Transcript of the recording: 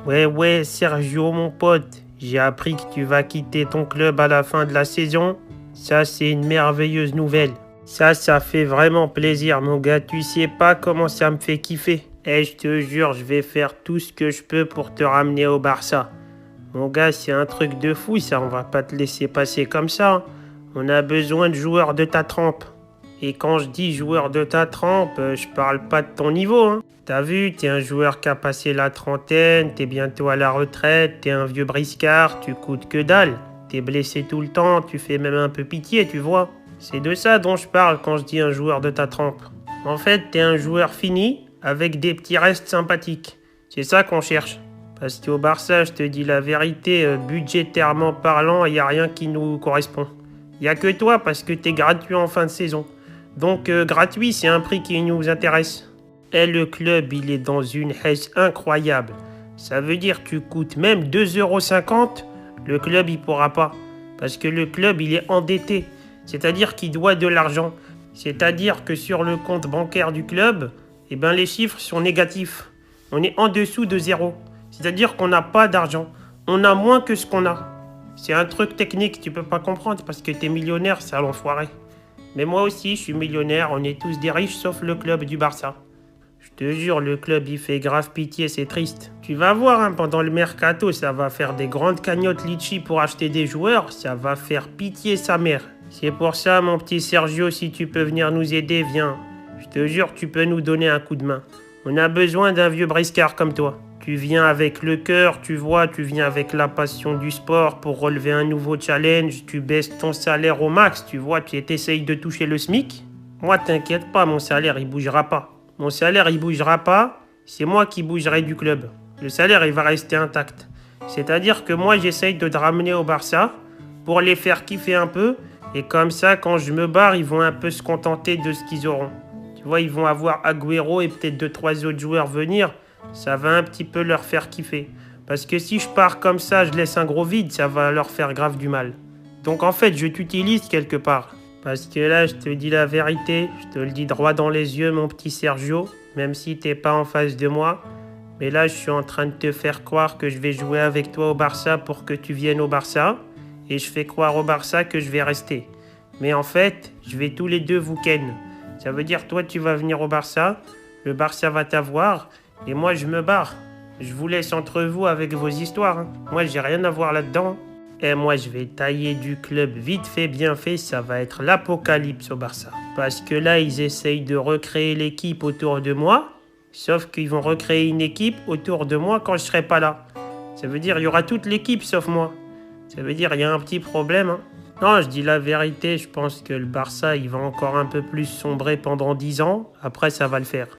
Ouais, Sergio, mon pote, j'ai appris que tu vas quitter ton club à la fin de la saison. Ça, c'est une merveilleuse nouvelle. Ça fait vraiment plaisir, mon gars. Tu sais pas comment ça me fait kiffer. Et je te jure, je vais faire tout ce que je peux pour te ramener au Barça. Mon gars, c'est un truc de fou, ça. On va pas te laisser passer comme ça, hein. On a besoin de joueurs de ta trempe. Et quand je dis joueur de ta trempe, je parle pas de ton niveau, hein. T'as vu, t'es un joueur qui a passé la trentaine, t'es bientôt à la retraite, t'es un vieux briscard, tu coûtes que dalle. T'es blessé tout le temps, tu fais même un peu pitié, tu vois. C'est de ça dont je parle quand je dis un joueur de ta trempe. En fait, t'es un joueur fini, avec des petits restes sympathiques. C'est ça qu'on cherche. Parce qu'au Barça, je te dis la vérité, budgétairement parlant, il n'y a rien qui nous correspond. Il n'y a que toi parce que t'es gratuit en fin de saison. Donc gratuit, c'est un prix qui nous intéresse. Et le club, il est dans une haisse incroyable. Ça veut dire que tu coûtes même 2,50 €, le club, il pourra pas. Parce que le club, il est endetté. C'est-à-dire qu'il doit de l'argent. C'est-à-dire que sur le compte bancaire du club, eh ben, les chiffres sont négatifs. On est en dessous de zéro. C'est-à-dire qu'on n'a pas d'argent. On a moins que ce qu'on a. C'est un truc technique, tu peux pas comprendre parce que t'es millionnaire, c'est à l'enfoiré. Mais moi aussi, je suis millionnaire, on est tous des riches sauf le club du Barça. Je te jure, le club, il fait grave pitié, c'est triste. Tu vas voir, hein, pendant le mercato, ça va faire des grandes cagnottes litchi pour acheter des joueurs, ça va faire pitié sa mère. C'est pour ça, mon petit Sergio, si tu peux venir nous aider, viens. Je te jure, tu peux nous donner un coup de main. On a besoin d'un vieux briscard comme toi. Tu viens avec le cœur, tu vois, tu viens avec la passion du sport pour relever un nouveau challenge, tu baisses ton salaire au max, tu vois, tu essayes de toucher le SMIC. Moi, t'inquiète pas, mon salaire, il bougera pas. Mon salaire, il bougera pas, c'est moi qui bougerai du club. Le salaire, il va rester intact. C'est-à-dire que moi, j'essaye de te ramener au Barça pour les faire kiffer un peu, et comme ça, quand je me barre, ils vont un peu se contenter de ce qu'ils auront. Tu vois, ils vont avoir Agüero et peut-être 2-3 autres joueurs venir. Ça va un petit peu leur faire kiffer. Parce que si je pars comme ça, je laisse un gros vide, ça va leur faire grave du mal. Donc en fait, je t'utilise quelque part. Parce que là, je te dis la vérité, je te le dis droit dans les yeux, mon petit Sergio, même si t'es pas en face de moi. Mais là, je suis en train de te faire croire que je vais jouer avec toi au Barça pour que tu viennes au Barça. Et je fais croire au Barça que je vais rester. Mais en fait, je vais tous les deux vous ken. Ça veut dire, toi, tu vas venir au Barça, le Barça va t'avoir, et moi, je me barre. Je vous laisse entre vous avec vos histoires, hein. Moi, j'ai rien à voir là-dedans. Et moi, je vais tailler du club vite fait, bien fait. Ça va être l'apocalypse au Barça. Parce que là, ils essayent de recréer l'équipe autour de moi. Sauf qu'ils vont recréer une équipe autour de moi quand je serai pas là. Ça veut dire il y aura toute l'équipe sauf moi. Ça veut dire il y a un petit problème, hein. Non, je dis la vérité. Je pense que le Barça, il va encore un peu plus sombrer pendant 10 ans. Après, ça va le faire.